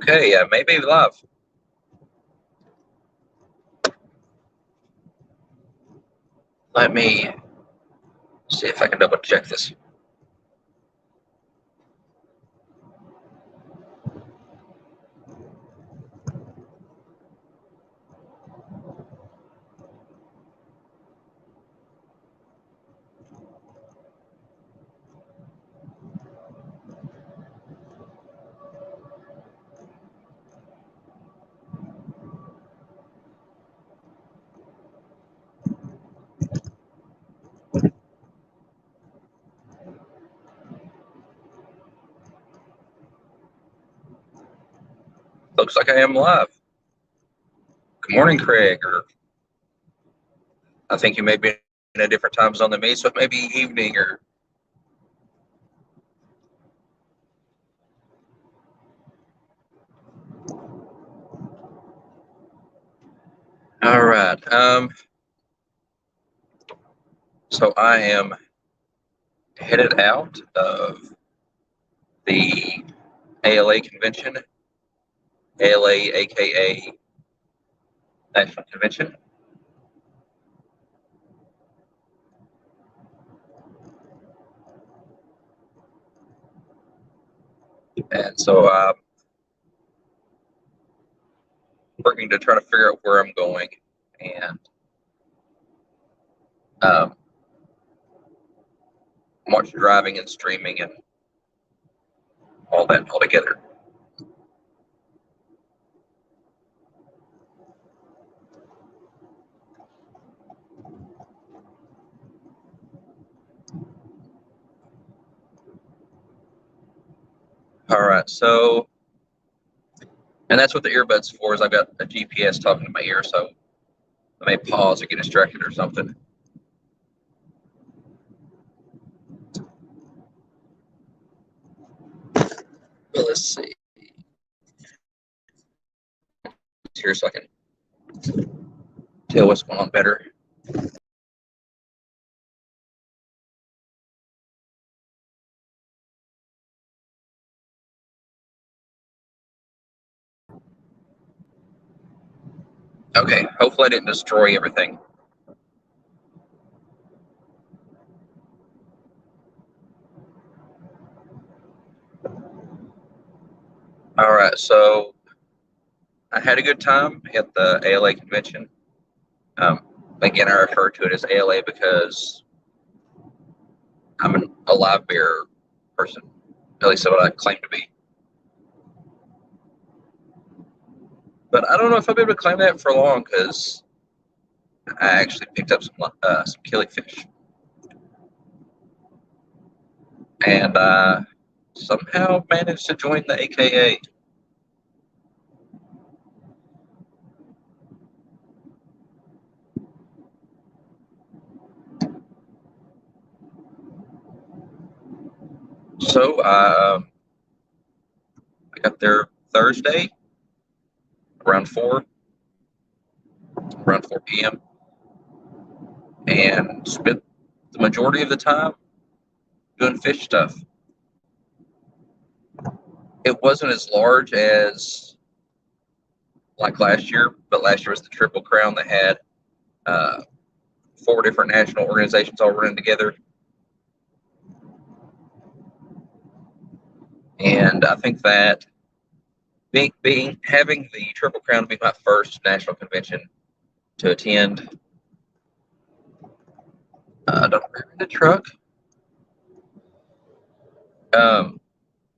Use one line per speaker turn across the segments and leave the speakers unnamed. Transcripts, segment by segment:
Okay, maybe live. Let me see if I can double check this. Looks like I am live. Good morning, Craig. Or I think you may be in a different time zone than me, so it may be evening or. All right. So I am headed out of the ALA convention, ALA, aka National Convention. And so I'm working to try to figure out where I'm going and watch driving and streaming and all that all together. All right, so, and that's what the earbuds for, is I've got a GPS talking to my ear, so I may pause or get distracted or something. Well, let's see. Here so I can tell what's going on better. Okay, hopefully I didn't destroy everything. All right, so I had a good time at the ALA convention. Again, I refer to it as ALA because I'm a live beer person, at least that's what I claim to be. But I don't know if I'll be able to claim that for long because I actually picked up some killifish. And somehow managed to join the AKA. So I got there Thursday around 4 p.m. and spent the majority of the time doing fish stuff. It wasn't as large as like last year, but last year was the Triple Crown that had 4 different national organizations all running together. And I think that having the Triple Crown be my first national convention to attend. Don't remember the truck.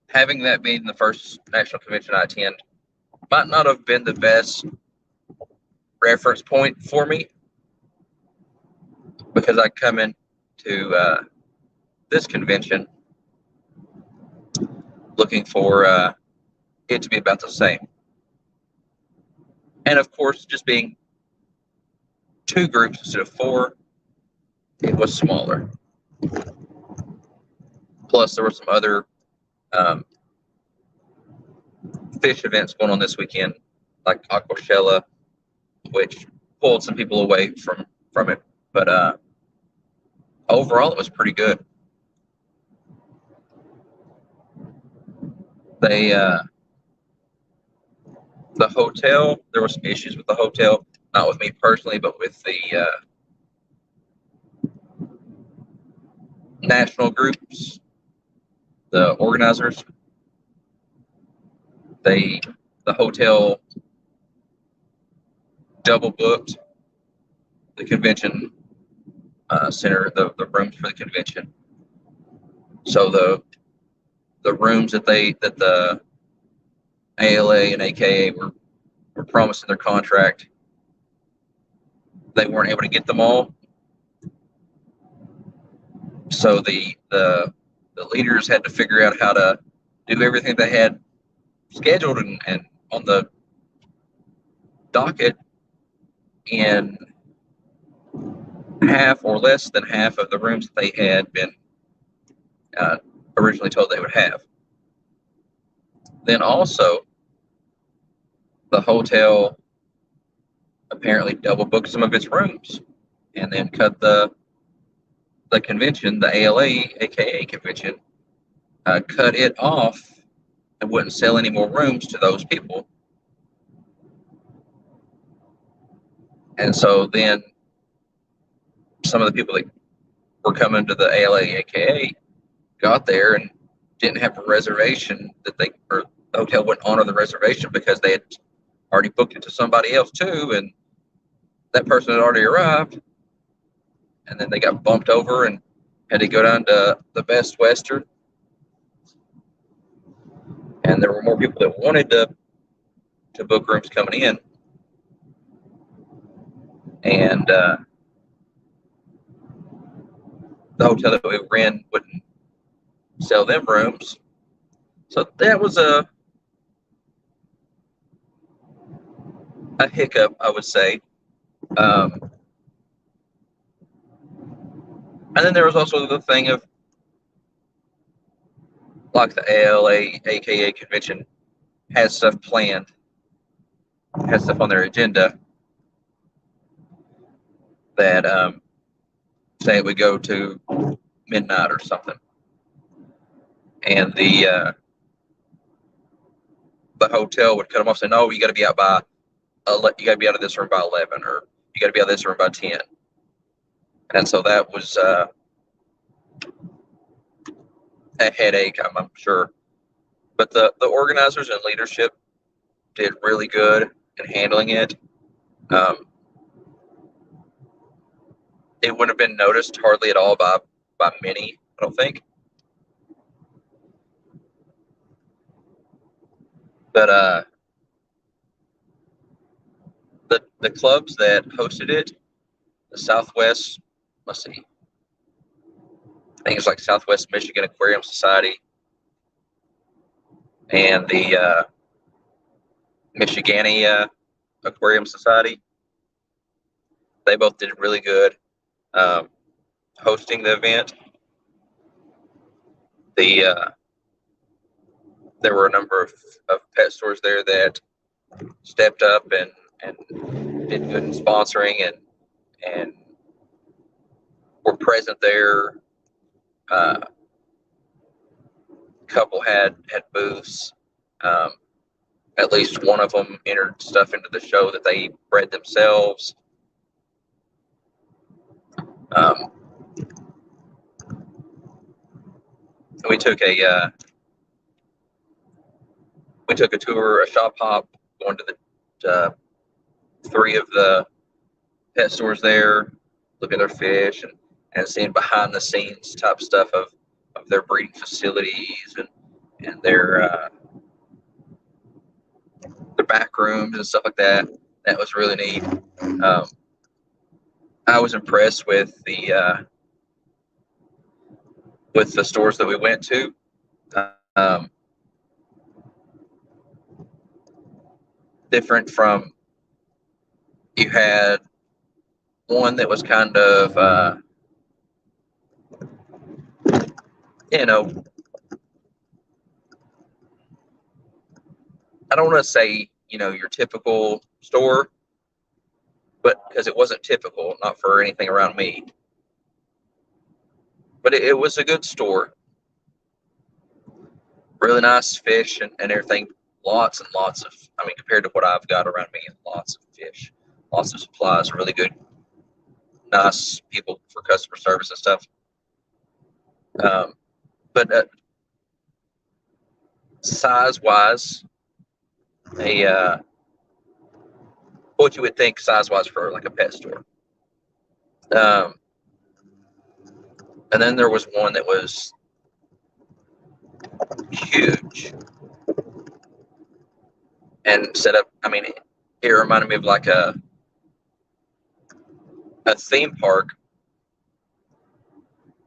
Having that being the first national convention I attend might not have been the best reference point for me because I come into this convention looking for it to be about the same. And of course, just being 2 groups instead of 4, it was smaller. Plus, there were some other fish events going on this weekend, like Aquashella, which pulled some people away from it. But overall, it was pretty good. They The hotel, there were some issues with the hotel, not with me personally, but with the national groups, the organizers. They, the hotel double booked the convention center, the rooms for the convention. So the rooms that the ALA and AKA were promised in their contract, they weren't able to get them all. So the leaders had to figure out how to do everything they had scheduled and on the docket in half or less than half of the rooms that they had been originally told they would have. Then also, the hotel apparently double booked some of its rooms and then cut the convention, the ALA, aka convention, cut it off and wouldn't sell any more rooms to those people. And so then some of the people that were coming to the ALA, aka, got there and didn't have a reservation or the hotel wouldn't honor the reservation because they had already booked it to somebody else too, and that person had already arrived. And then they got bumped over and had to go down to the Best Western. And there were more people that wanted to book rooms coming in. And the hotel that we were in wouldn't sell them rooms. So that was a hiccup, I would say. And then there was also the thing of, like, the ALA, aka convention, has stuff planned, has stuff on their agenda that, say it would go to midnight or something. And the hotel would cut them off, saying, "No, you got to be out of this room by 11, or you got to be out of this room by 10." And so that was a headache, I'm sure. But the organizers and leadership did really good in handling it. It wouldn't have been noticed hardly at all by many, I don't think. But the clubs that hosted it, the Southwest, let's see, I think it's like Southwest Michigan Aquarium Society and the Michigania Aquarium Society. They both did really good hosting the event. There were a number of pet stores there that stepped up and did good in sponsoring and were present there. A couple had booths. At least one of them entered stuff into the show that they bred themselves. We took a tour, a shop hop, going to the 3 of the pet stores there, looking at their fish and seeing behind the scenes type stuff of their breeding facilities and their back rooms and stuff like that. That was really neat. I was impressed with the stores that we went to. Different from, you had one that was kind of I don't want to say your typical store, but because it wasn't typical, not for anything around me, but it was a good store. Really nice fish and everything. lots and lots of, I mean, compared to what I've got around me, lots of fish, lots of supplies, really good, nice people for customer service and stuff. But size wise, a what you would think size wise for like a pet store. Um, and then there was one that was huge and set up. I mean, it reminded me of like a theme park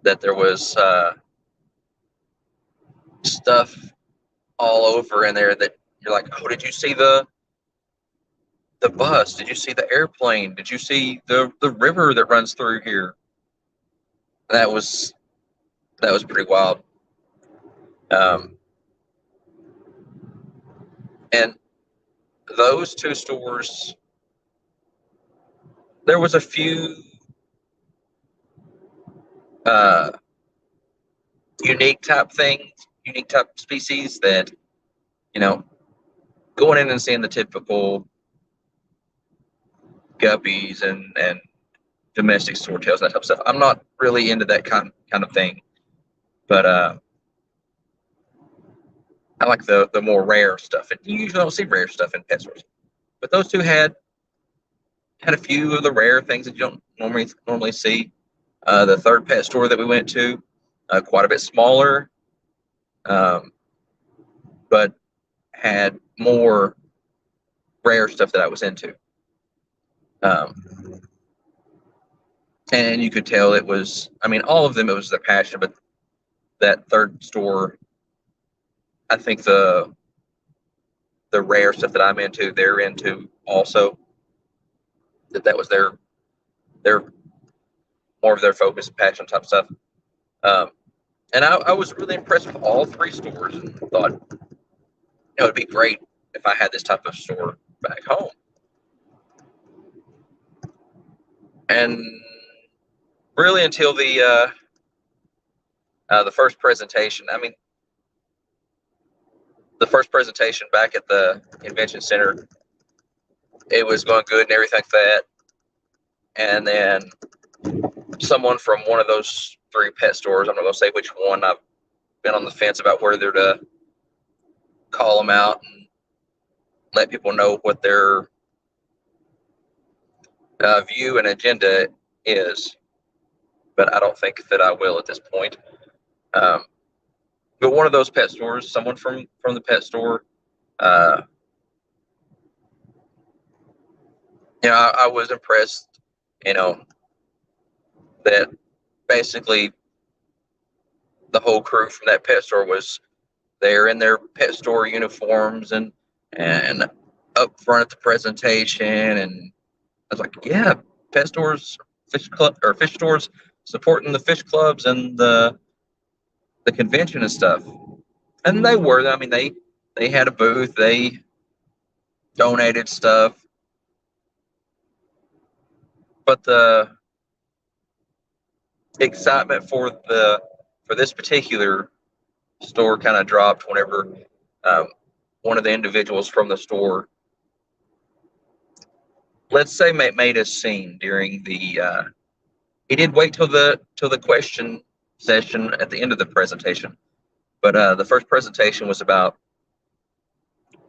that there was stuff all over in there that you're like, oh, did you see the bus? Did you see the airplane? Did you see the river that runs through here? That was pretty wild. Um, and those two stores, there was a few uh, unique type things, unique type species that, you know, going in and seeing the typical guppies and domestic swordtails, that type of stuff. I'm not really into that kind of thing, but I like the more rare stuff. And you usually don't see rare stuff in pet stores, but those two had a few of the rare things that you don't normally see. The third pet store that we went to, quite a bit smaller, but had more rare stuff that I was into. And you could tell it was, I mean, all of them, it was their passion, but that third store, I think the rare stuff that I'm into, they're into also. That was their more of their focus, passion type stuff. And I was really impressed with all three stores and thought, it'd be great if I had this type of store back home. And really, until the first presentation, I mean, the first presentation back at the convention center, it was going good and everything like that. And then someone from one of those three pet stores, I'm not going to say which one, I've been on the fence about whether to call them out and let people know what their view and agenda is, but I don't think that I will at this point. But one of those pet stores, someone from the pet store, I was impressed, that basically the whole crew from that pet store was there in their pet store uniforms and up front at the presentation. And I was like, yeah, pet stores, fish stores supporting the fish clubs and the convention and stuff. And they were. I mean, they had a booth. They donated stuff. But the excitement for this particular store kind of dropped whenever one of the individuals from the store, let's say, made a scene during the. He did wait till the question session at the end of the presentation, but the first presentation was about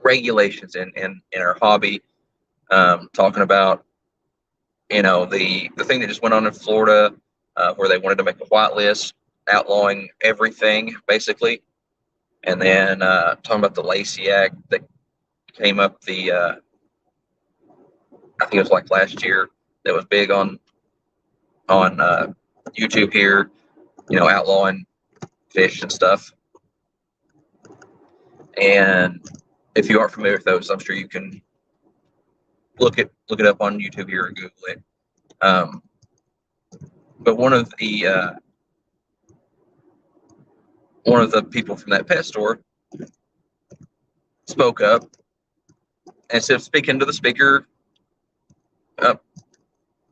regulations in our hobby, talking about the thing that just went on in Florida, where they wanted to make a white list outlawing everything basically, and then talking about the Lacey Act that came up I think it was like last year, that was big on YouTube here, outlawing fish and stuff. And if you aren't familiar with those, I'm sure you can look it up on YouTube here or Google it. But one of the people from that pet store spoke up, and instead of speaking to the speaker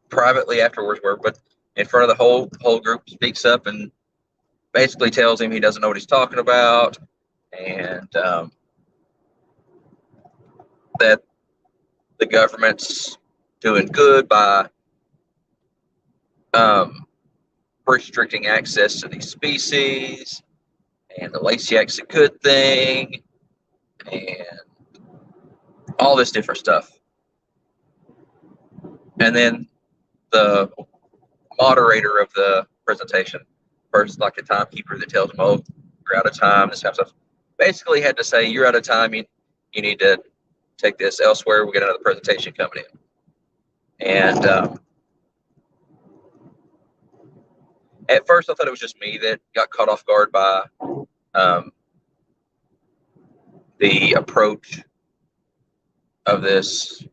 privately afterwards, but in front of the whole group, speaks up and basically tells him he doesn't know what he's talking about, and that the government's doing good by um, restricting access to these species, and the Lasiac's a good thing, and all this different stuff. And then the moderator of the presentation, first like the timekeeper that tells them, "Oh, you're out of time," this kind of stuff, basically had to say, "You're out of time. You need to take this elsewhere. We got another presentation coming in." And at first, I thought it was just me that got caught off guard by the approach of the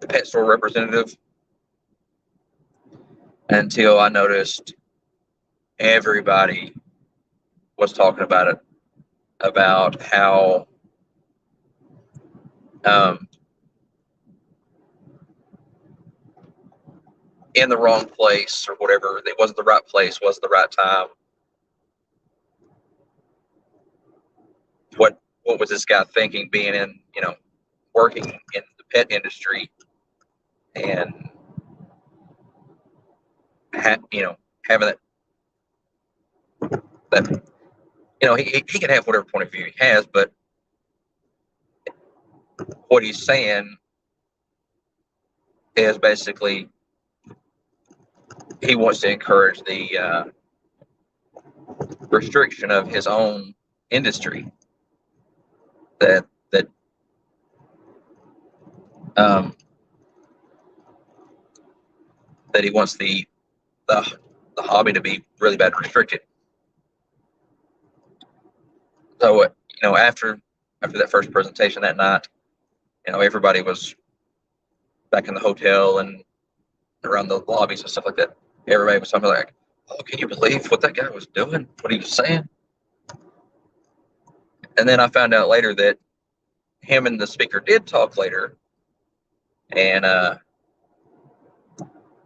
pet store representative, until I noticed everybody was talking about it, about how in the wrong place or whatever. It wasn't the right place, wasn't the right time. What was this guy thinking, being in, working in the pet industry, and having that he can have whatever point of view he has, but what he's saying is basically he wants to encourage the restriction of his own industry, that um, that he wants the hobby to be really bad restricted. So after that first presentation that night, everybody was back in the hotel and around the lobbies and stuff like that. Everybody was something like, "Oh, can you believe what that guy was doing? What he was saying?" And then I found out later that him and the speaker did talk later, and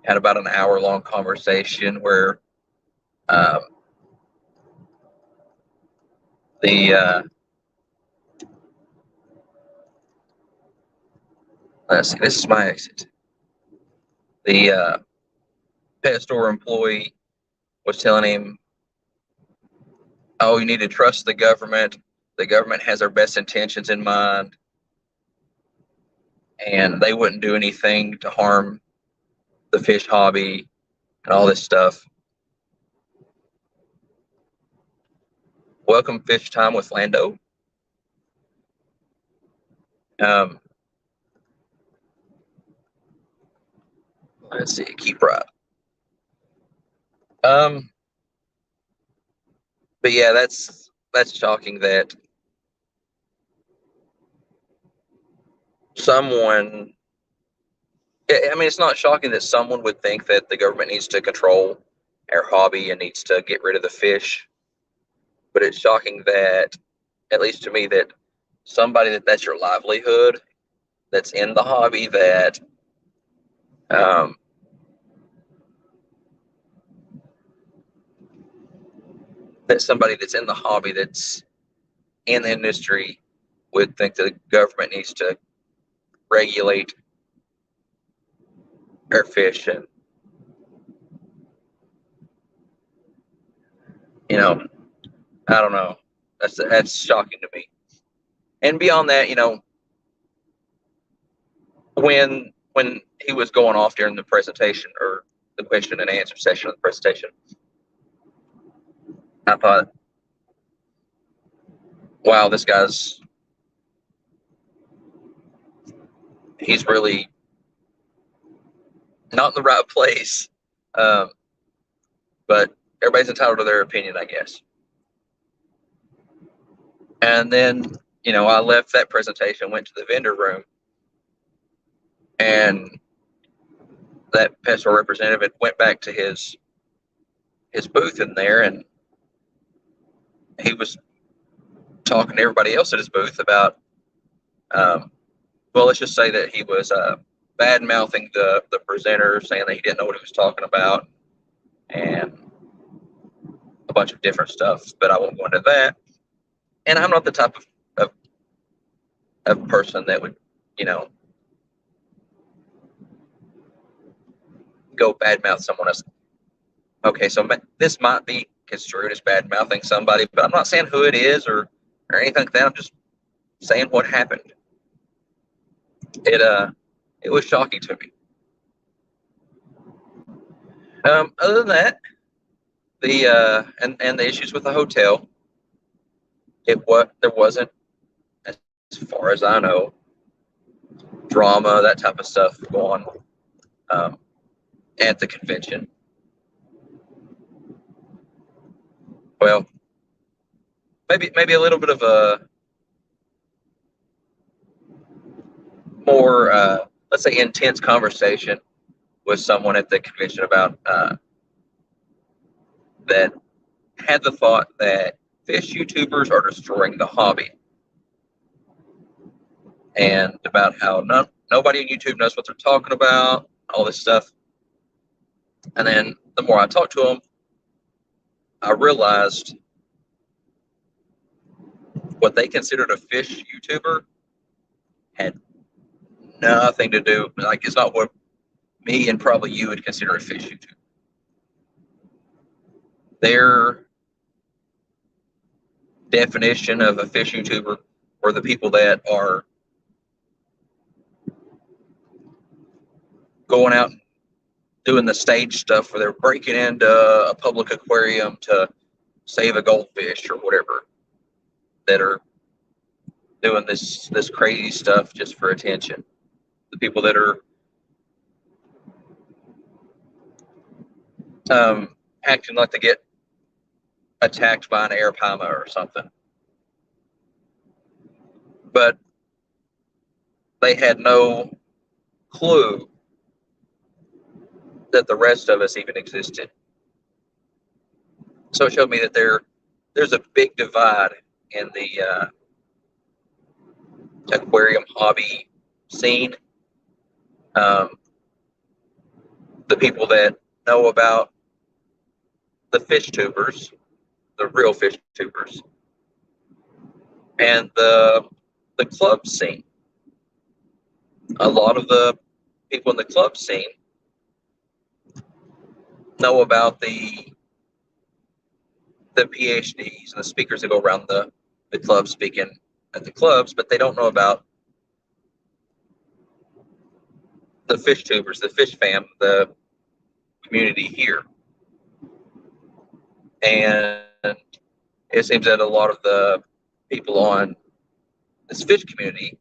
had about an hour-long conversation where the let's see, this is my exit. The pet store employee was telling him, "Oh, you need to trust the government. The government has our best intentions in mind, and they wouldn't do anything to harm the fish hobby," and all this stuff. Welcome, Fish Time with Lando. Let's see, keep right. But yeah, that's shocking that someone. I mean, it's not shocking that someone would think that the government needs to control our hobby and needs to get rid of the fish. But it's shocking that, at least to me, that somebody that's your livelihood, that's in the hobby, that somebody that's in the hobby, that's in the industry, would think that the government needs to regulate our fish. And I don't know. That's shocking to me. And beyond that, when he was going off during the presentation, or the question and answer session of the presentation, I thought, wow, this guy's, he's really not in the right place. But everybody's entitled to their opinion, I guess. And then, I left that presentation, went to the vendor room, and that pet store representative went back to his booth in there, and he was talking to everybody else at his booth about, well, let's just say that he was bad mouthing the presenter, saying that he didn't know what he was talking about, and a bunch of different stuff. But I won't go into that. And I'm not the type of a person that would, you know, go badmouth someone else. Okay, so this might be construed as bad mouthing somebody, but I'm not saying who it is or anything like that. I'm just saying what happened. It was shocking to me. Other than that, and the issues with the hotel, there wasn't, as far as I know, drama, that type of stuff going um, at the convention. Well, maybe a little bit of a more let's say intense conversation with someone at the convention about that had the thought that fish YouTubers are destroying the hobby, and about how nobody on YouTube knows what they're talking about, all this stuff. And then the more I talked to them, I realized what they considered a fish YouTuber had nothing to do, like, it's not what me and probably you would consider a fish YouTuber. Their definition of a fish YouTuber were the people that are going out and doing the stage stuff where they're breaking into a public aquarium to save a goldfish or whatever, that are doing this crazy stuff just for attention. The people that are acting like they get attacked by an arapaima or something. But they had no clue that the rest of us even existed. So it showed me that there's a big divide in the aquarium hobby scene. The people that know about the fish tubers, the real fish tubers, and the club scene. A lot of the people in the club scene know about the PhDs and the speakers that go around the club speaking at the clubs, but they don't know about the fish tubers, the fish fam, the community here. And it seems that a lot of the people on this fish community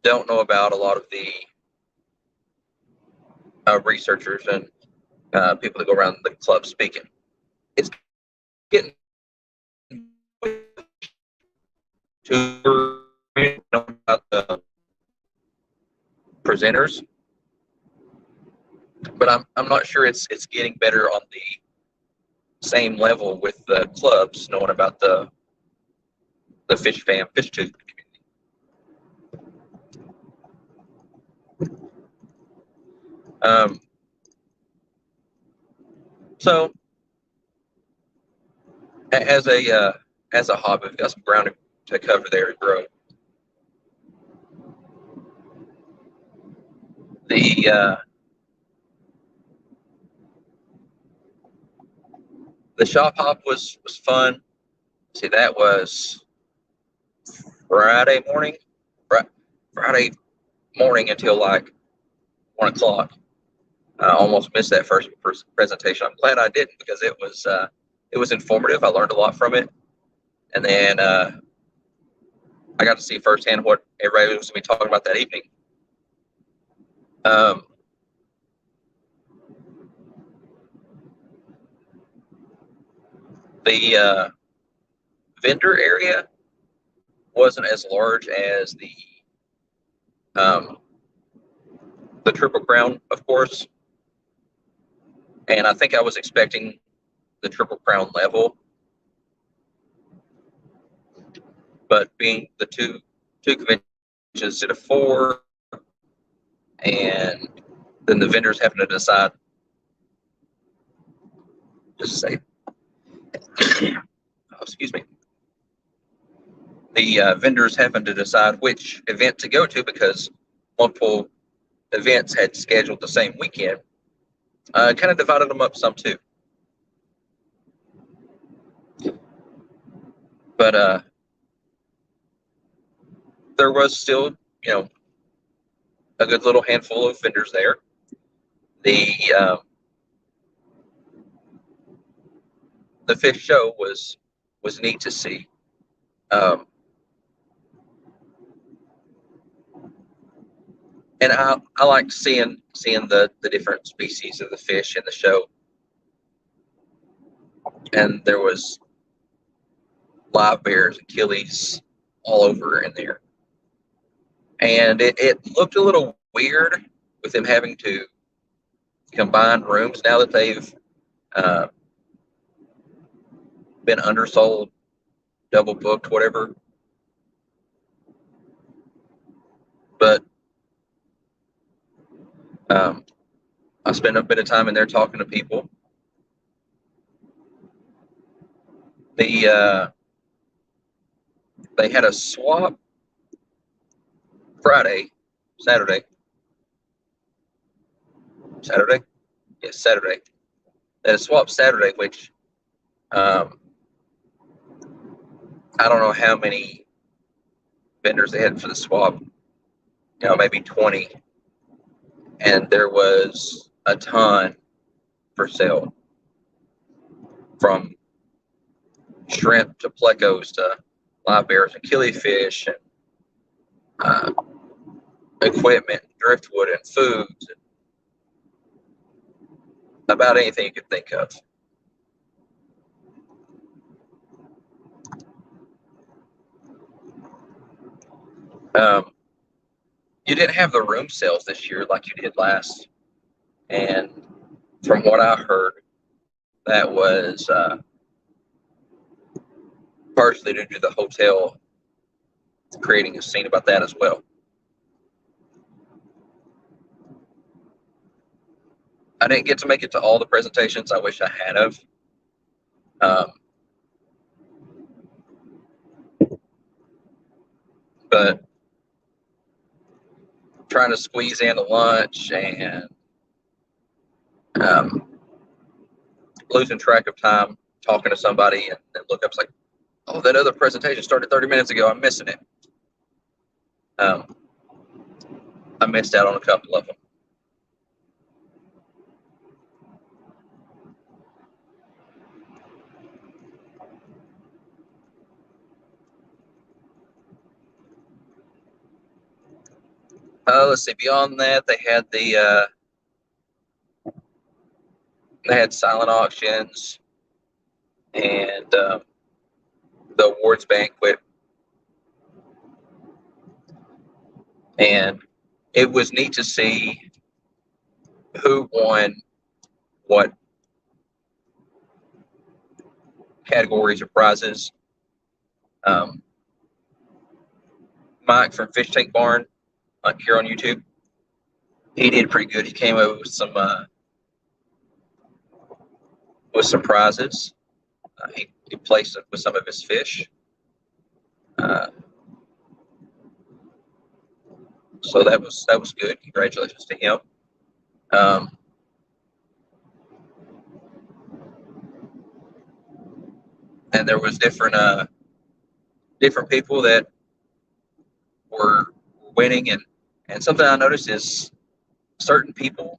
don't know about a lot of the researchers and people that go around the club speaking. It's getting to know about the presenters, but I'm not sure it's getting better on the same level with the clubs knowing about the fish fam, fish tube community. So as a hobby, we've got some ground to cover there to grow. The shop hop was fun. See, that was Friday morning until like 1 o'clock. I almost missed that first presentation. I'm glad I didn't, because it was informative. I learned a lot from it, and then I got to see firsthand what everybody was going to be talking about that evening. The vendor area wasn't as large as the Triple Crown, of course, and I think I was expecting the Triple Crown level, but being the two conventions instead of 4, and then the vendors having to decide, just say, oh, excuse me, the vendors having to decide which event to go to because multiple events had scheduled the same weekend, kind of divided them up some too. But there was still, a good little handful of vendors there. The fish show was neat to see. And I liked seeing the different species of the fish in the show. And there was live bears and killies all over in there. And it looked a little weird with them having to combine rooms now that they've been undersold, double booked, whatever. But I spent a bit of time in there talking to people. They had a swap Saturday. Yes, Saturday. They had a swap Saturday, which I don't know how many vendors they had for the swap. Maybe 20. And there was a ton for sale, from shrimp to plecos to live bears and killifish and equipment, driftwood, and foods, and about anything you could think of. You didn't have the room sales this year like you did last, and from what I heard, that was partially due to the hotel creating a scene about that as well. I didn't get to make it to all the presentations. I wish I had of. But trying to squeeze in a lunch and losing track of time talking to somebody and then look up, it's like, oh, that other presentation started 30 minutes ago. I'm missing it. I missed out on a couple of them. Let's see. Beyond that, they had silent auctions and the awards banquet, and it was neat to see who won what categories or prizes. Mike from Fish Tank Barn here on YouTube, he did pretty good. He came over with some prizes. He placed it with some of his fish. So that was good. Congratulations to him. And there was different people that were winning, and something I noticed is certain people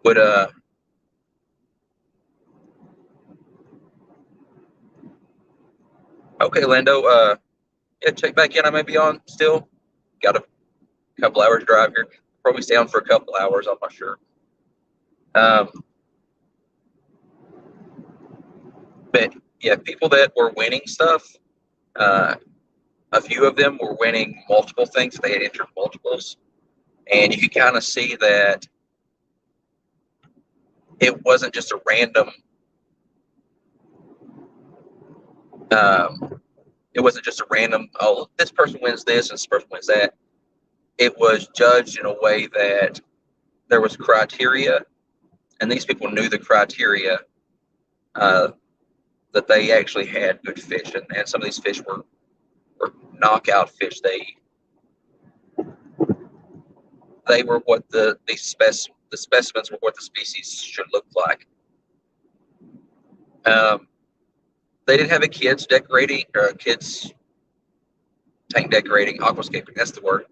would okay, Lando, yeah, check back in. I may be on still. Got a couple hours drive here. Probably stay on for a couple hours. I'm not sure. But yeah, people that were winning stuff, a few of them were winning multiple things. They had entered multiples, and you could kind of see that it wasn't just a random. It wasn't just a random, oh, this person wins this and this person wins that. It was judged in a way that there was criteria, and these people knew the criteria that they actually had good fish, and some of these fish were knockout fish. They were what the specimens were what the species should look like. They did have a kids decorating or kids tank decorating aquascaping. That's the word.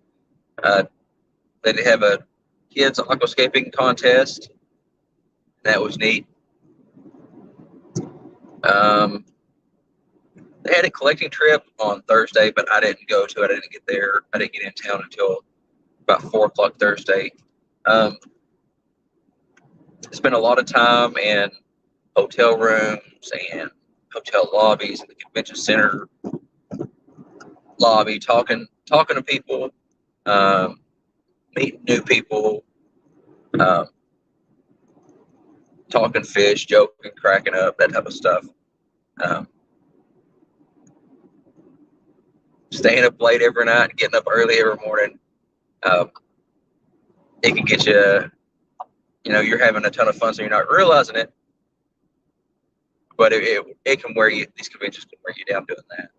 They did have a kids aquascaping contest. That was neat. They had a collecting trip on Thursday, but I didn't go to it. I didn't get there. I didn't get in town until about 4 o'clock Thursday. Spent a lot of time in hotel rooms and hotel lobbies and the convention center lobby, talking to people, meeting new people, talking fish, joking, cracking up, that type of stuff. Staying up late every night, getting up early every morning. It can get you, you're having a ton of fun, so you're not realizing it. But it can wear you. These conventions can wear you down doing that.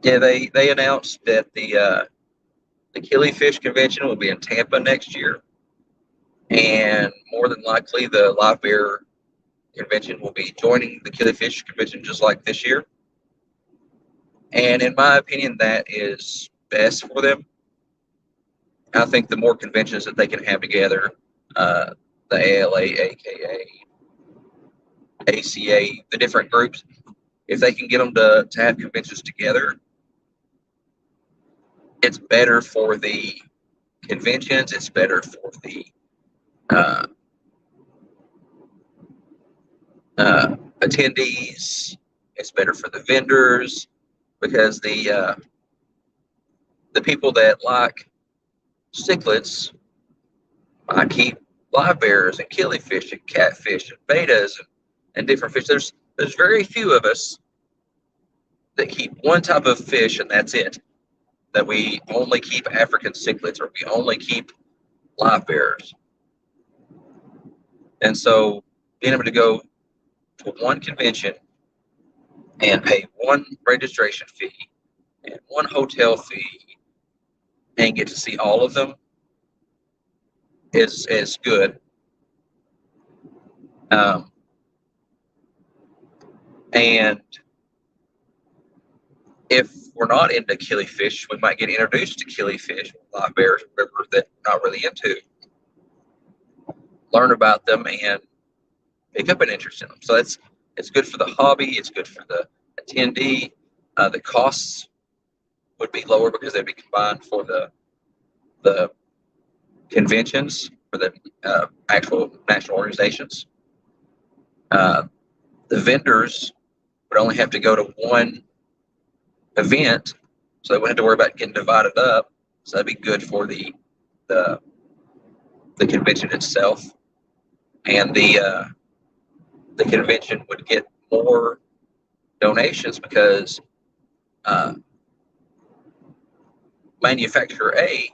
Yeah, they announced that the Killifish convention will be in Tampa next year, and more than likely the live beer convention will be joining the Killifish convention just like this year. And in my opinion, that is best for them. I think the more conventions that they can have together, the ALA, AKA, ACA, the different groups, if they can get them to have conventions together, it's better for the conventions. It's better for the attendees. It's better for the vendors, because the people that like cichlids might keep live bears and killifish and catfish and betas and different fish. There's very few of us that keep one type of fish and that's it. That we only keep African cichlids or we only keep live bears. And so being able to go to one convention and pay one registration fee and one hotel fee and get to see all of them is good. And if we're not into killifish, we might get introduced to killifish, live bears, whatever that we're not really into. Learn about them and pick up an interest in them. So it's good for the hobby. It's good for the attendee. The costs would be lower because they'd be combined for the conventions for the actual national organizations. The vendors would only have to go to one event, so they wouldn't have to worry about getting divided up. So that'd be good for the convention itself, and the convention would get more donations because manufacturer A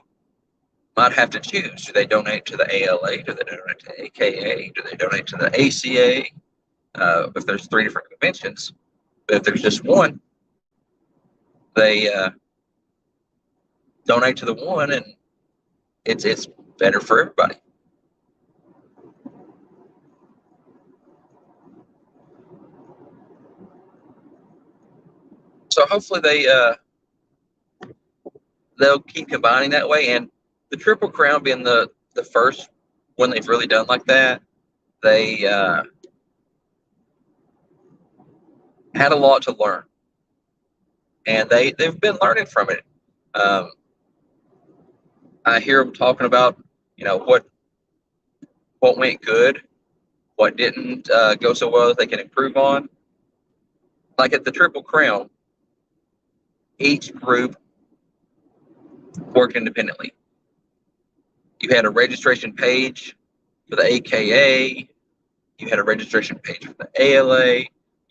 might have to choose: do they donate to the ALA? Do they donate to the AKA? Do they donate to the ACA? If there's 3 different conventions, but if there's just one, they donate to the one, and it's better for everybody. So hopefully they'll keep combining that way. And the Triple Crown being the first one they've really done like that, they had a lot to learn, and they've been learning from it. I hear them talking about what went good, what didn't go so well that they can improve on. Like at the Triple Crown, each group worked independently. You had a registration page for the AKA, you had a registration page for the ALA, you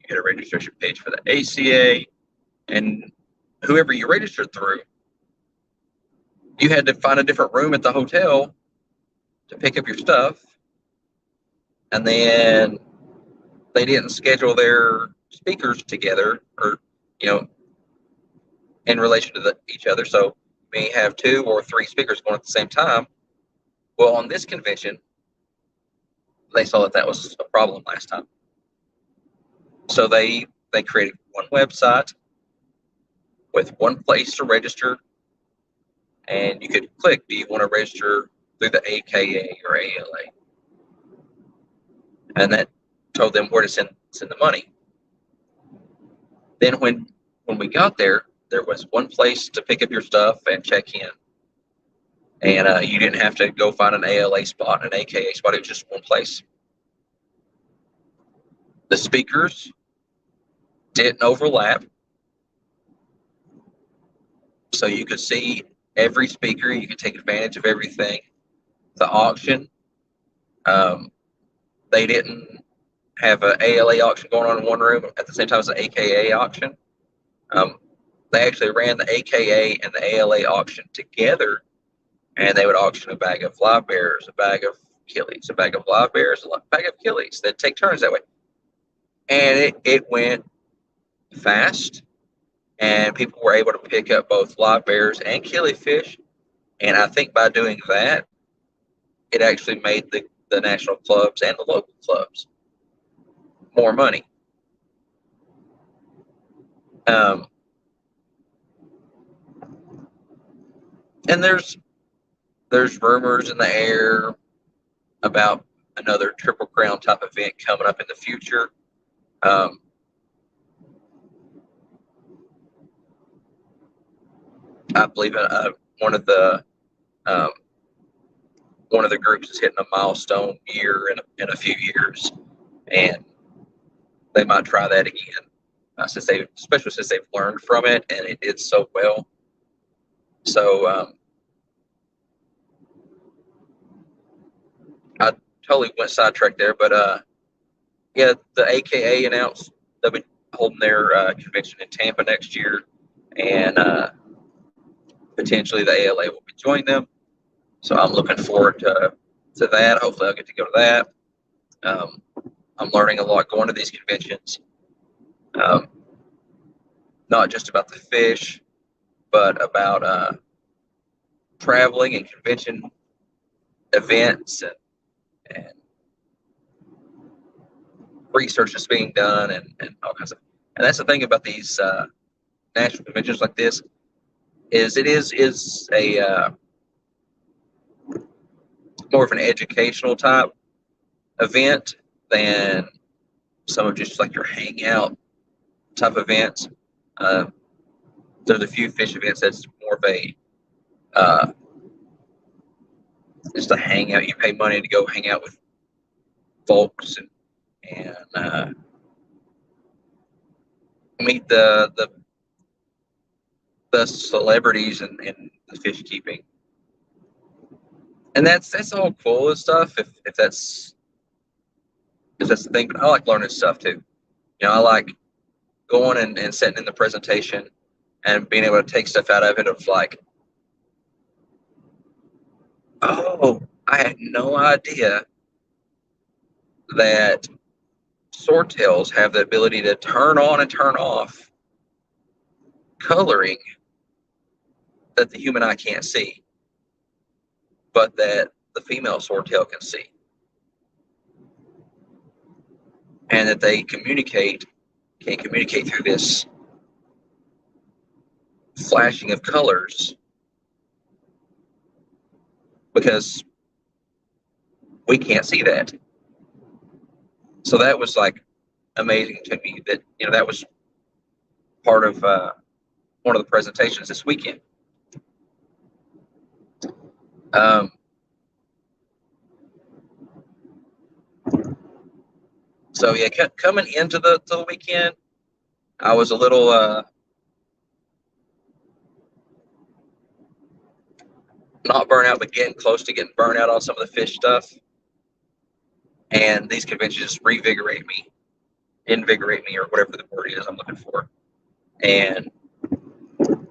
had a registration page for the ACA, and whoever you registered through, you had to find a different room at the hotel to pick up your stuff, and then they didn't schedule their speakers together, or in relation to each other. So you may have 2 or 3 speakers going at the same time. Well, on this convention, they saw that was a problem last time. So they created one website with one place to register, and you could click, do you want to register through the AKA or ALA? And that told them where to send the money. Then when we got there, there was one place to pick up your stuff and check in. And you didn't have to go find an ALA spot and an AKA spot. It was just one place. The speakers didn't overlap. So you could see every speaker. You could take advantage of everything. The auction, they didn't have an ALA auction going on in one room at the same time as an AKA auction. They actually ran the AKA and the ALA auction together, and they would auction a bag of live bears, a bag of killies, a bag of live bears, a bag of killies. They'd take turns that way. And it went fast, and people were able to pick up both live bears and killifish. And I think by doing that, it actually made the national clubs and the local clubs more money. And there's rumors in the air about another Triple Crown type event coming up in the future. I believe one of the groups is hitting a milestone year in a few years, and they might try that again, especially since they've learned from it and it did so well. So I totally went sidetracked there, but yeah, the AKA announced they'll be holding their convention in Tampa next year, and potentially the ALA will be joining them. So I'm looking forward to that. Hopefully I'll get to go to that. I'm learning a lot going to these conventions, not just about the fish, but about traveling and convention events and research that's being done and all kinds of. And that's the thing about these national conventions like this is it is a more of an educational type event than some of just like your hangout type events. There's a few fish events that's more of a just a hangout. You pay money to go hang out with folks and meet the celebrities in the fish keeping. And that's all cool and stuff if that's the thing. But I like learning stuff too. I like going and sitting in the presentation and being able to take stuff out of it of like, oh, I had no idea that swordtails have the ability to turn on and turn off coloring that the human eye can't see, but that the female swordtail can see. And that they can communicate through this flashing of colors, because we can't see that. So that was like amazing to me that that was part of one of the presentations this weekend. So yeah, coming into the weekend, I was a little not burnt out, but getting close to getting burnt out on some of the fish stuff. And these conventions invigorate me, or whatever the word is I'm looking for. And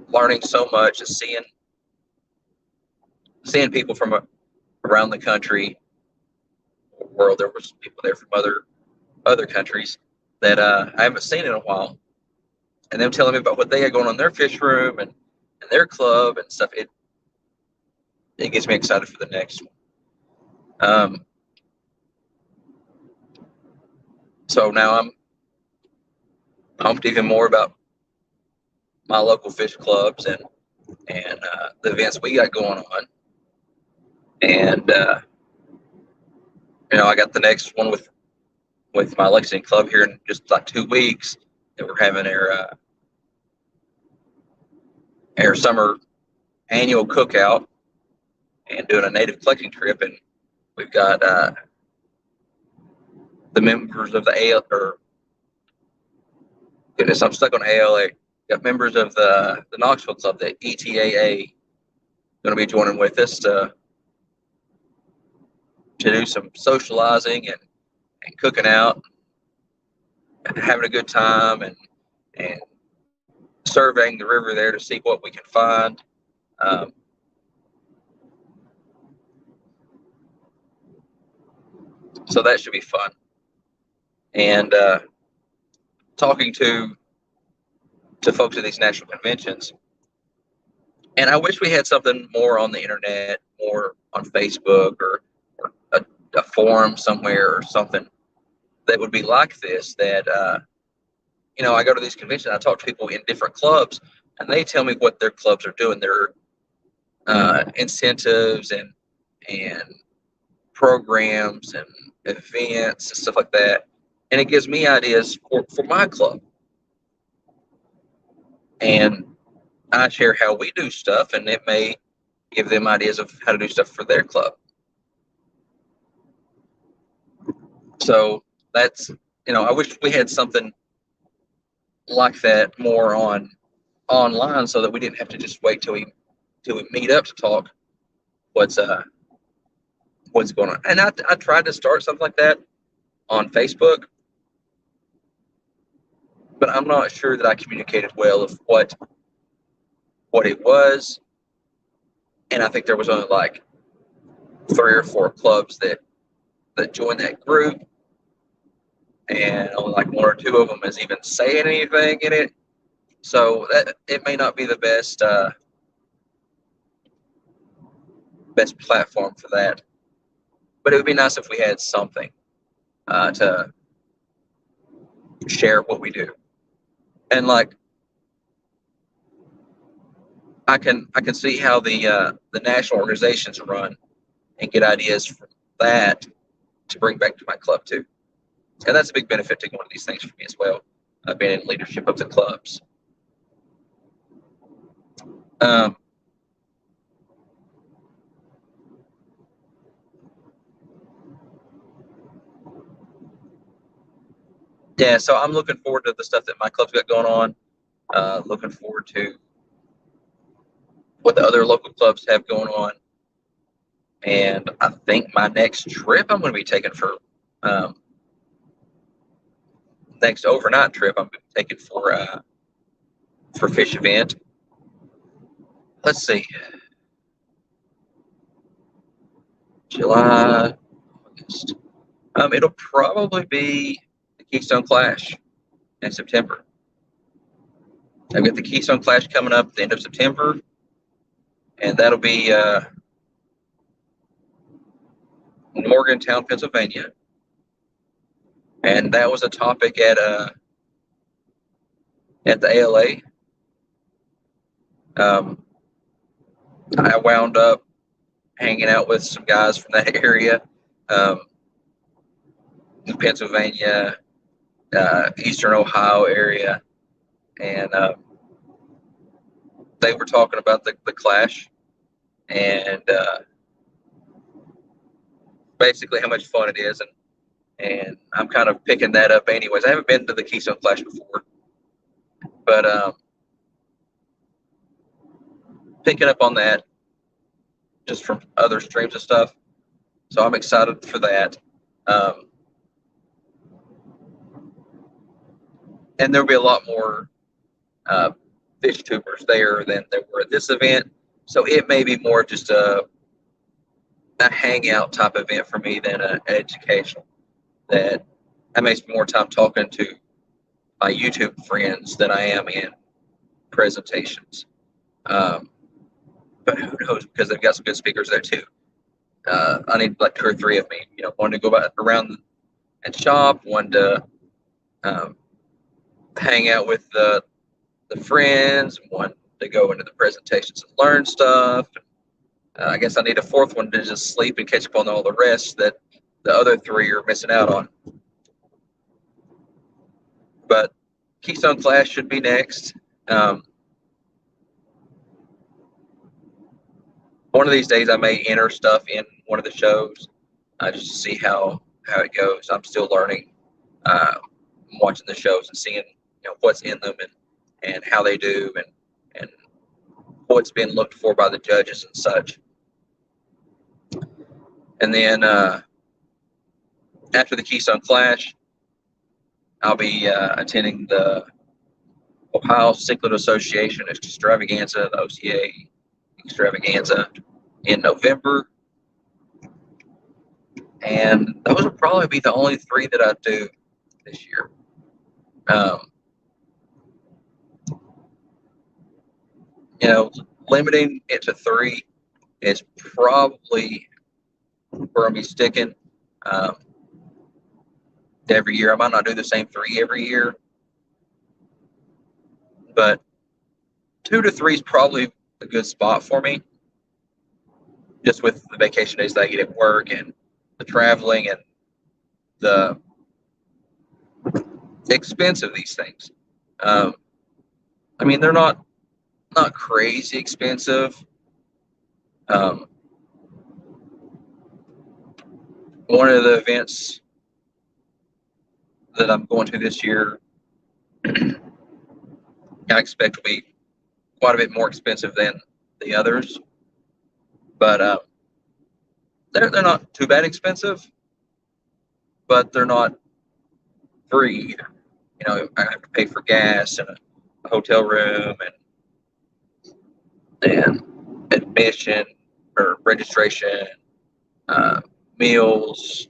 learning so much and seeing people from around the country, world. There was people there from other countries that I haven't seen in a while, and them telling me about what they had going on in their fish room and their club and stuff. It gets me excited for the next one. So now I'm pumped even more about my local fish clubs and the events we got going on. And I got the next one with my Lexington club here in just like 2 weeks. That we're having our summer annual cookout and doing a native collecting trip, and we've got the members of the AL, or goodness, I'm stuck on ALA. Got members of the Knoxville club, the ETAA, going to be joining with us to do some socializing and cooking out, and having a good time, and surveying the river there to see what we can find. So that should be fun. And talking to folks at these national conventions. And I wish we had something more on the internet, more on Facebook or a forum somewhere or something that would be like this. That I go to these conventions, I talk to people in different clubs, and they tell me what their clubs are doing, their incentives and programs and events and stuff like that. And it gives me ideas for my club. And I share how we do stuff, and it may give them ideas of how to do stuff for their club. So that's, I wish we had something like that more online, so that we didn't have to just wait till we meet up to talk what's going on. And I tried to start something like that on Facebook, but I'm not sure that I communicated well of what it was. And I think there was only like 3 or 4 clubs that joined that group, and only like 1 or 2 of them is even saying anything in it. So that it may not be the best platform for that. But it would be nice if we had something to share what we do. And like, I can see how the national organizations run, and get ideas from that to bring back to my club too. And that's a big benefit to going to these things for me as well, being in leadership of the clubs. Yeah, so I'm looking forward to the stuff that my club's got going on. Looking forward to what the other local clubs have going on. And I think my next trip I'm going to be taking for next overnight trip I'm taking for fish event. Let's see, July, August. It'll probably be the Keystone Clash in September. I've got the Keystone Clash coming up at the end of September, and that'll be Morgantown, Pennsylvania. And that was a topic at the ALA. I wound up hanging out with some guys from that area, Pennsylvania, Eastern Ohio area, and they were talking about the Clash, and basically how much fun it is, and I'm kind of picking that up anyways. I haven't been to the Keystone Clash before, but picking up on that just from other streams of stuff. So I'm excited for that. And there'll be a lot more fish tubers there than there were at this event. So it may be more just a a hangout type event for me than an educational. That makes me more time talking to my YouTube friends than I am in presentations. Um, but who knows? Because they've got some good speakers there too. I need like 2 or 3 of me. One to go around and shop, one to um, hang out with the friends, one to go into the presentations and learn stuff. I guess I need a fourth one to just sleep and catch up on all the rest that the other 3 are missing out on. But Keystone Clash should be next. One of these days, I may enter stuff in one of the shows just to see how it goes. I'm still learning, watching the shows and seeing what's in them and how they do and what's been looked for by the judges and such. And then after the Keystone Clash, I'll be attending the Ohio Cichlid Association Extravaganza, the OCA Extravaganza, in November. And those will probably be the only 3 that I do this year. Limiting it to 3 is probably where I'll be sticking. Every year, I might not do the same 3 every year, but 2 to 3 is probably a good spot for me, just with the vacation days that I get at work and the traveling and the expense of these things. I mean, they're not crazy expensive. One of the events that I'm going to this year, I expect will be quite a bit more expensive than the others, but they're not too bad expensive, but they're not free either. I have to pay for gas and a hotel room and admission or registration, meals.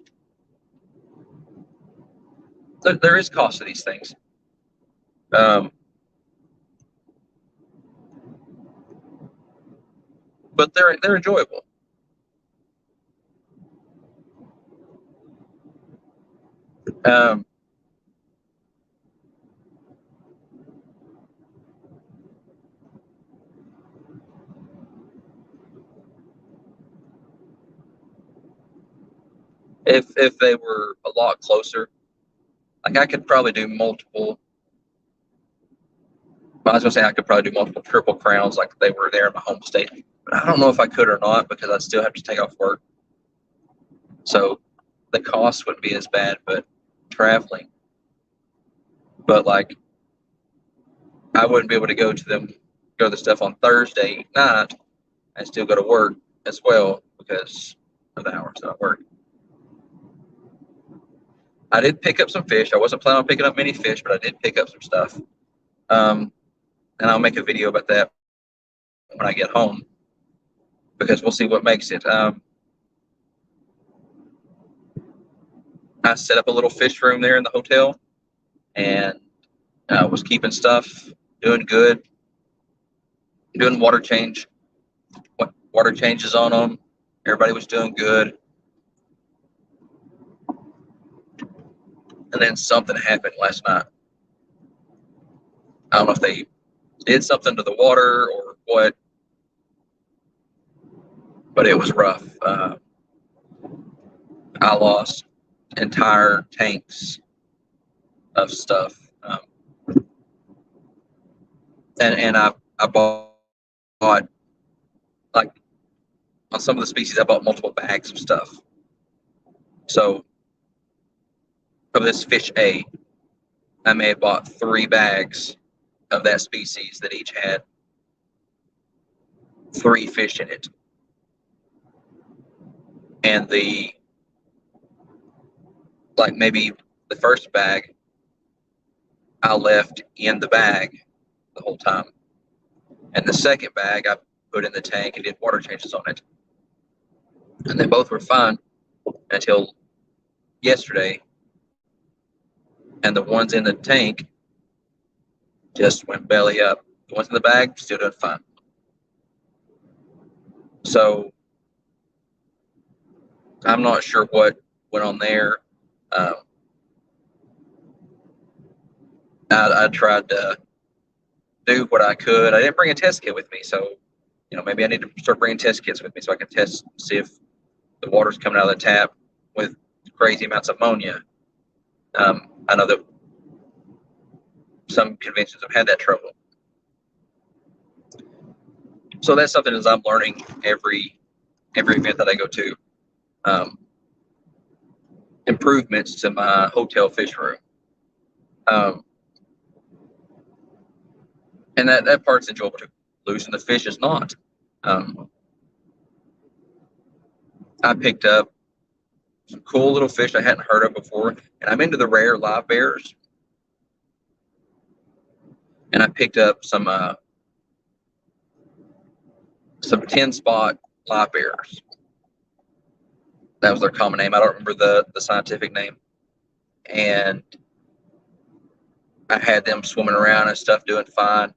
There is cost to these things. But they're enjoyable. If they were a lot closer, like I could probably do multiple. I was gonna say I could probably do multiple Triple Crowns like they were there in my home state, but I don't know if I could or not because I'd still have to take off work. So the cost wouldn't be as bad, but traveling. But like I wouldn't be able to go to the stuff on Thursday night and still go to work as well because of the hours that I work. I did pick up some fish. I wasn't planning on picking up many fish, but I did pick up some stuff. And I'll make a video about that when I get home because we'll see what makes it. I set up a little fish room there in the hotel and was keeping stuff, doing good, doing water changes on them. Everybody was doing good. And then something happened last night. I don't know if they did something to the water or what, but it was rough. I lost entire tanks of stuff. And I bought, like, on some of the species, I bought multiple bags of stuff. So, of this fish A, I may have bought 3 bags of that species that each had 3 fish in it. And maybe the first bag I left in the bag the whole time. And the second bag I put in the tank and did water changes on it. and they both were fine until yesterday. And the ones in the tank just went belly up. The ones in the bag still doing fine. So I'm not sure what went on there. Um, I tried to do what I could. I didn't bring a test kit with me, so maybe I need to start bringing test kits with me so I can test, see if the water's coming out of the tap with crazy amounts of ammonia. I know that some conventions have had that trouble. So that's something that I'm learning every event that I go to. Improvements to my hotel fish room. And that part's enjoyable too. Losing the fish is not. I picked up some cool little fish I hadn't heard of before, and I'm into the rare live bears. And I picked up some 10-spot live bears. That was their common name. I don't remember the scientific name. And I had them swimming around and stuff, doing fine.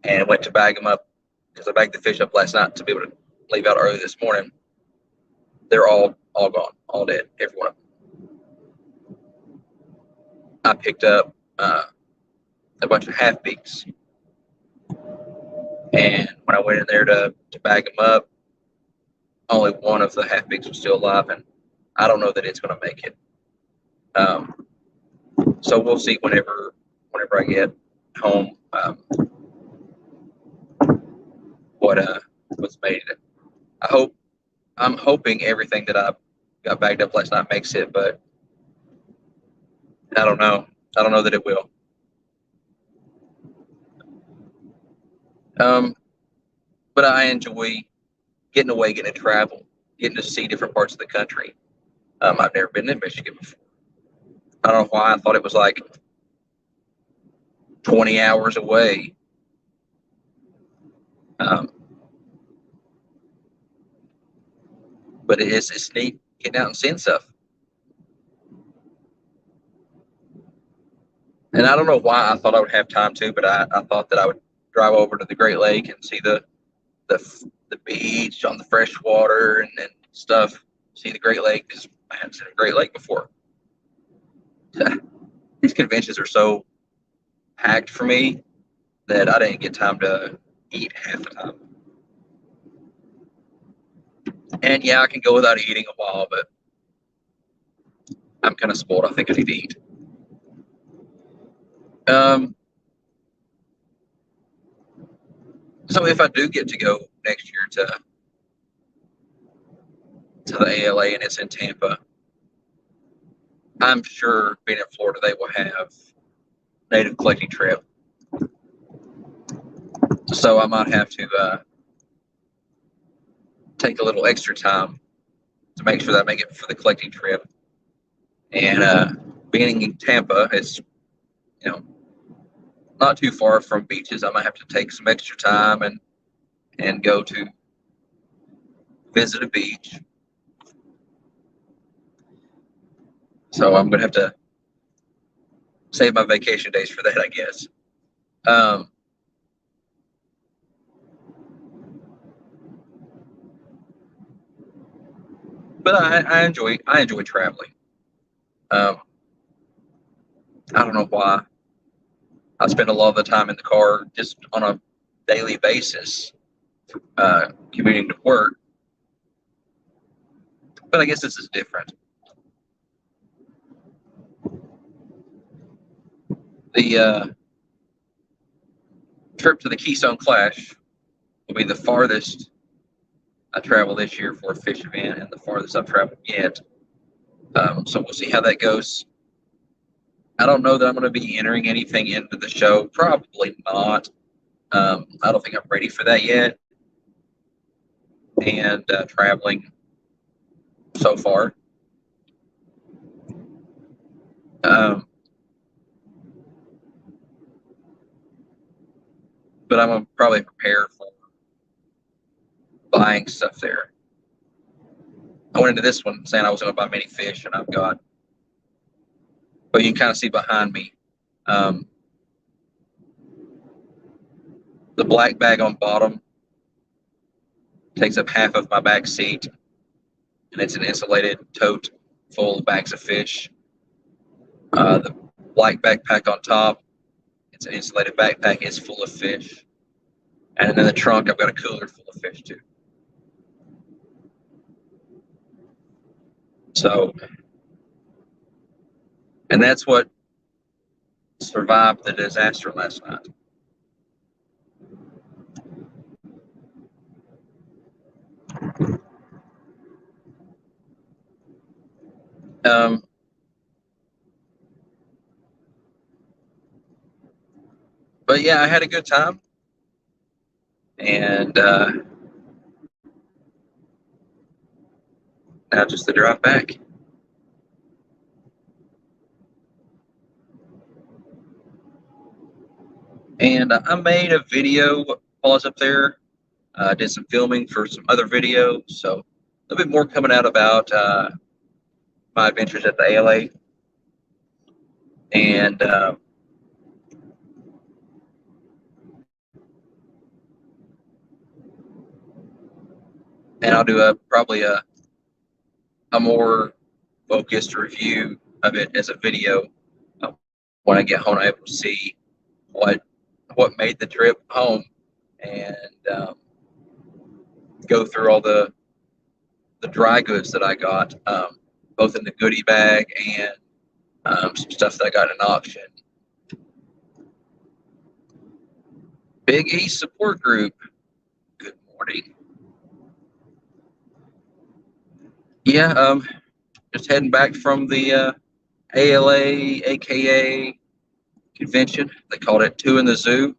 And went to bag them up because I bagged the fish up last night to be able to leave out early this morning. They're all gone, all dead, every one of them. I picked up a bunch of half beaks, and when I went in there to bag them up, only one of the half beaks was still alive, and I don't know that it's going to make it. So we'll see whenever I get home what's made it. I'm hoping everything that I got bagged up last night makes it, but I don't know. I don't know that it will. But I enjoy getting away, getting to travel, getting to see different parts of the country. I've never been in Michigan before. I don't know why I thought it was like 20 hours away. But it's neat getting out and seeing stuff. And I don't know why I thought I would have time to, but I thought that I would drive over to the Great Lake and see the beach on the fresh water and stuff. See the Great Lake because I hadn't seen a Great Lake before. These conventions are so packed for me that I didn't get time to eat half the time. And yeah, I can go without eating a while, but I'm kind of spoiled. I think I need to eat. So if I do get to go next year to the ALA and it's in Tampa, I'm sure being in Florida they will have native collecting trip. So I might have to take a little extra time to make sure that I make it for the collecting trip. And being in Tampa, it's not too far from beaches. I might have to take some extra time and go to visit a beach. So I'm gonna have to save my vacation days for that, I guess. But I enjoy traveling. I don't know why. I spend a lot of the time in the car just on a daily basis, commuting to work. But I guess this is different. The trip to the Keystone Clash will be the farthest I travel this year for a fish event and the farthest I've traveled yet. So we'll see how that goes. I don't know that I'm going to be entering anything into the show. Probably not. I don't think I'm ready for that yet. And traveling so far. But I'm going to probably prepare for buying stuff there. I went into this one saying I was going to buy many fish, and I've got, but you can kind of see behind me, um, the black bag on bottom takes up half of my back seat, and it's an insulated tote full of bags of fish. The black backpack on top, it's an insulated backpack, it's full of fish. And then the trunk, I've got a cooler full of fish too. So, and that's what survived the disaster last night. But yeah, I had a good time. And now just the drive back. And I made a video while I was up there. Did some filming for some other videos. So a little bit more coming out about my adventures at the ALA. And I'll do probably a more focused review of it as a video when I get home. I'm able to see what made the trip home, and go through all the dry goods that I got, both in the goodie bag and some stuff that I got in auction. Big East support group. Good morning. Yeah, just heading back from the ALA, aka convention. They called it Two in the Zoo,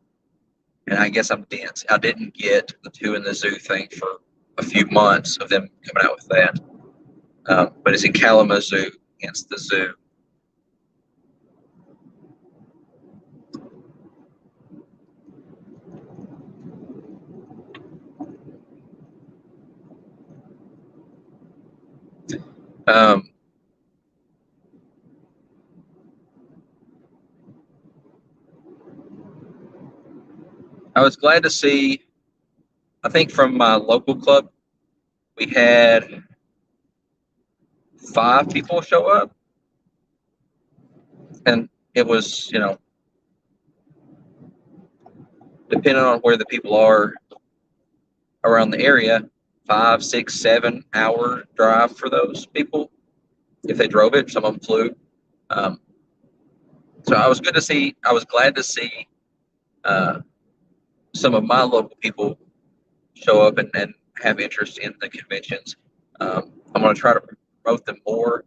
and I guess I'm dense. I didn't get the Two in the Zoo thing for a few months of them coming out with that, but it's in Kalamazoo, hence the zoo. I was glad to see, I think from my local club, we had 5 people show up. And it was, depending on where the people are around the area, 5, 6, 7 hour drive for those people. If they drove it, some of them flew. So I was glad to see some of my local people show up and have interest in the conventions. I'm going to try to promote them more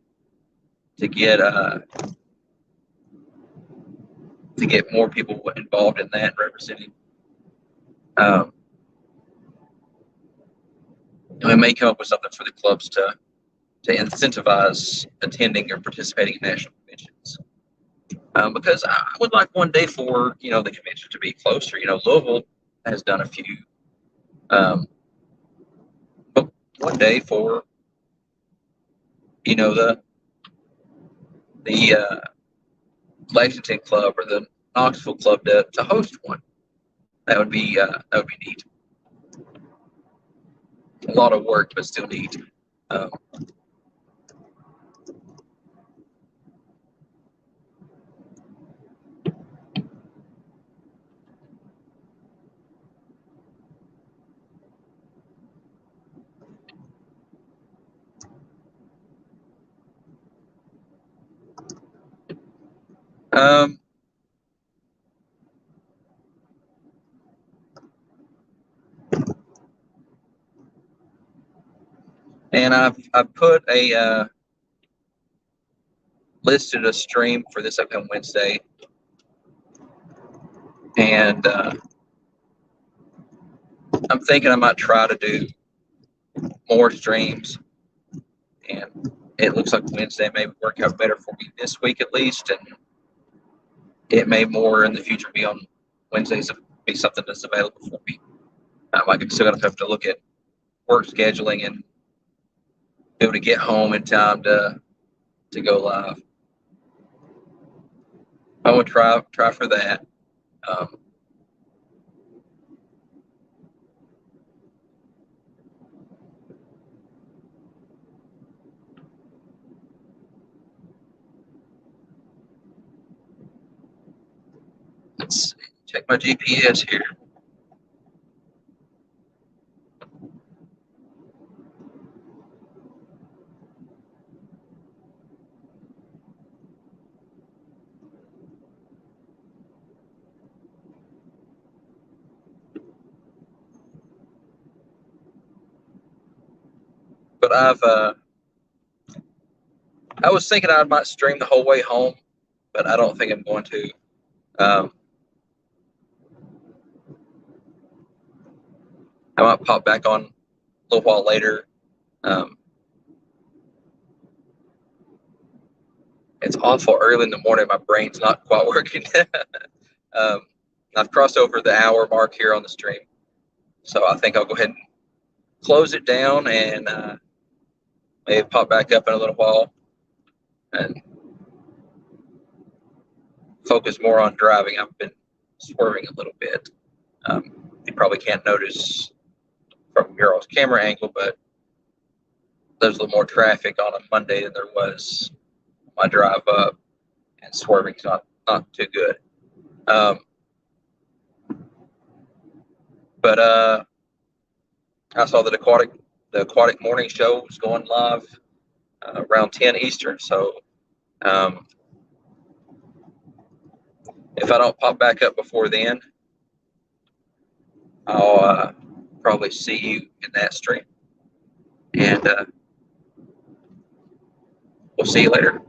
to get more people involved in that, representing. And we may come up with something for the clubs to incentivize attending or participating in national conventions. Because I would like one day for the convention to be closer. Louisville has done a few, but one day for the Lexington Club or the Knoxville Club to host one. That would be neat. A lot of work, but still neat. And I've put listed a stream for this upcoming Wednesday, and I'm thinking I might try to do more streams, and it looks like Wednesday may work out better for me this week at least, and it may more in the future be on Wednesdays be something that's available for me. I still have to look at work scheduling and be able to get home in time to go live. I would try for that. Um, let's see, check my GPS here. But I was thinking I might stream the whole way home, but I don't think I'm going to. Um, I might pop back on a little while later. Um, it's awful early in the morning. My brain's not quite working. um, I've crossed over the hour mark here on the stream, so I think I'll go ahead and close it down and maybe pop back up in a little while and focus more on driving. I've been swerving a little bit. You probably can't notice from your camera angle, but there's a little more traffic on a Monday than there was on my drive up, and swerving's not too good. But I saw that the aquatic morning show was going live around 10 Eastern. So if I don't pop back up before then, I'll probably see you in that stream. And we'll see you later.